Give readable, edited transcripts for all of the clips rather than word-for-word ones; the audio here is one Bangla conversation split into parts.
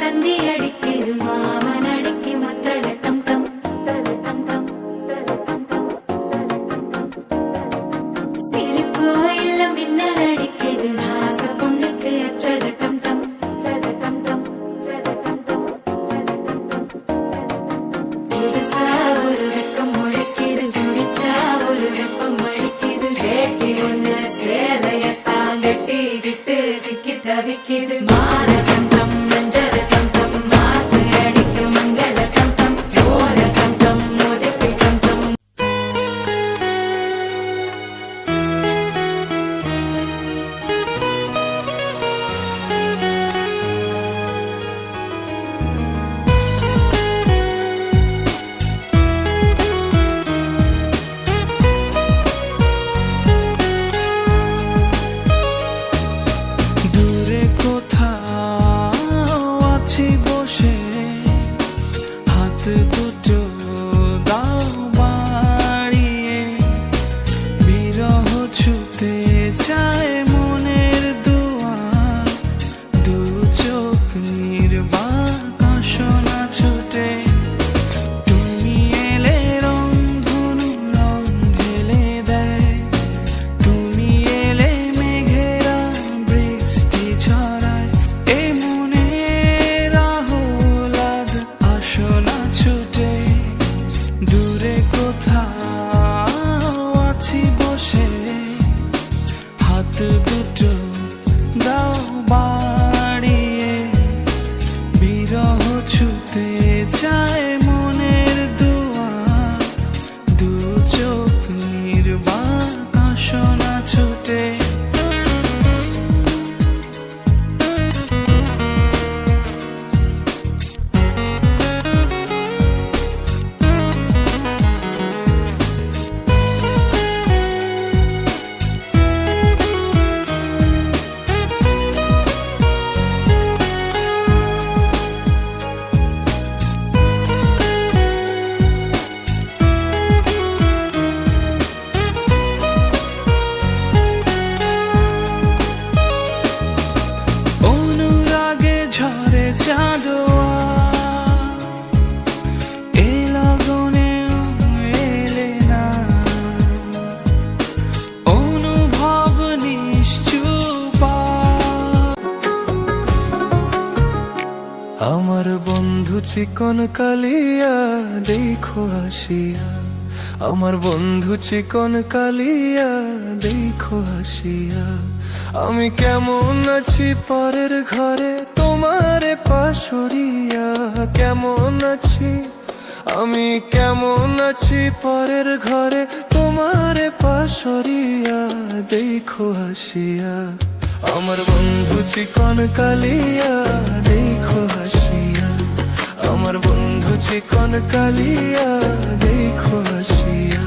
தந்தி அடிக்குது மாமன் அடிக்கு மத்தள டம் டம் டம் டம். சிரிப்பு இல்ல மின்னல் அடிக்குது ஆச பொண்ணுக்கு அச்சத டம் டம் டம் டம். புதுசா ஒரு வெக்கம் முளைக்குது குடிச்சா ஒரு வெப்பம் அடிக்குது வேட்டி ஒண்ணு சேலையத்தான் கட்டிக்கிட்டு சிக்கி தவிக்குது மால டம் டம் மஞ்சள் டம் டம் மாத்து அடிக்கும் மங்கள டம் டம் ஓல டம் டம் முதுப்பி டம் டம். দূরে কোথাও আছি বসে, হাত দুটো দাও বাড়িয়ে, বিরহ ছুতে চায় মনের দুয়ার, দু চোখ নির্বাক আসনা ছুটে, তুমি এলে রংধনু রং ঢেলে দেয়, তুমি এলে মেঘেরা বৃষ্টি ঝরায়, এ মনের আহ্লাদ আসনা ছুটে, দূরে কোথাও আছি বসে, হাত দুটো দাও বাড়িয়ে, বিরহ ছুতে চায় মনের দুয়ার, দু চোখ নির্বাক আসনা ছুটে। অনুরাগে ঝরে চাঁদোয়া, এ লগনেও এলে না, অনুভব নিশ্চুপা। আমার বন্ধু চিকন কালিয়া দেখো আসিয়া, আমার বন্ধু চিকন কালিয়া দেখো আসিয়া, আমি কেমন আছি পরের ঘরে তোমারে পাশরিয়া, কেমন আছি আমি কেমন আছি পরের ঘরে তোমারে পাশরিয়া, দেখো আসিয়া, আমার বন্ধু চিকন কালিয়া দেখো আসিয়া, আমার বন্ধু চিকন কালিয়া দেখো আসিয়া।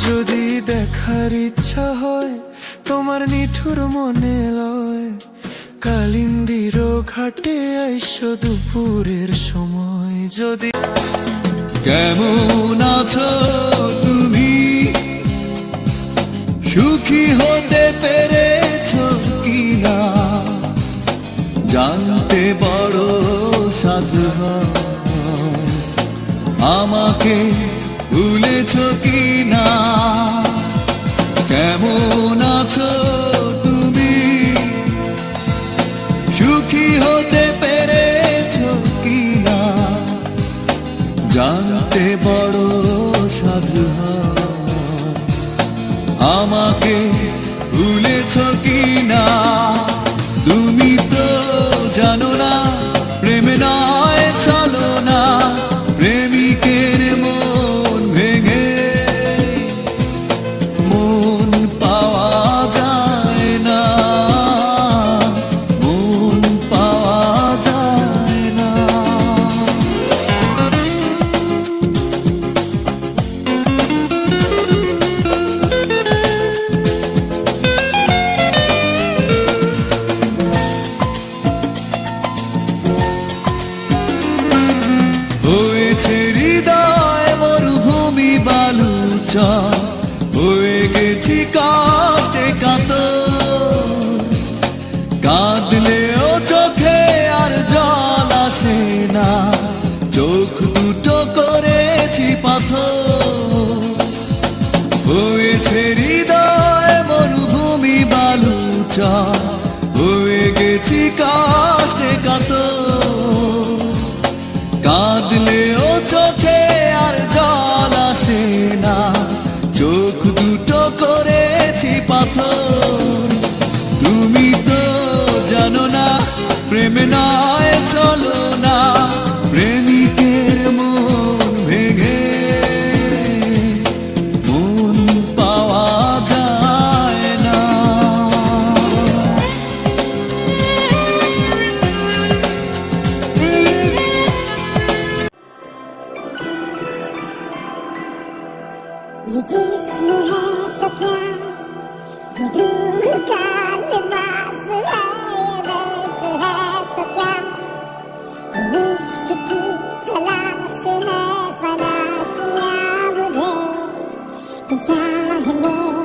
যদি দেখার ইচ্ছা হয় তোমার নিঠুর মনে লয়, কালিন্দির ঘাটে আইসো দুপুরের সময়, যদি কেমন আছো তুমি, সুখী হতে পেরেছো কিনা, জানতে বড় সাধু হয়, আমাকে ভুলেছো কিনা, কেমন আছো তুমি, সুখী হতে পেরেছো কিনা, জানতে বড় সাধু হয়, আমাকে ভুলেছো কিনা, তুমি তো জানো না প্রেম নয় চলো না, প্রেমিকের মন ভেঙে মন পাওয়া যায় না, মন পাওয়া যায় না। অবিচার হয়ে গেছি কাষ্টে কাতর কাঁদলেও চোখে আর জল আসে না চোখ দুটো করেছি পাথর তুমি তো জানো না প্রেম নয় চলো না প্রেমিকের মন ভেঙে মন পাওয়া যায় না ये जिस्म है तो क्या ये रूह का लिबास है ये दर्द है तो क्या ये इश्क की तलाश है फना किया मुझे ये चाहने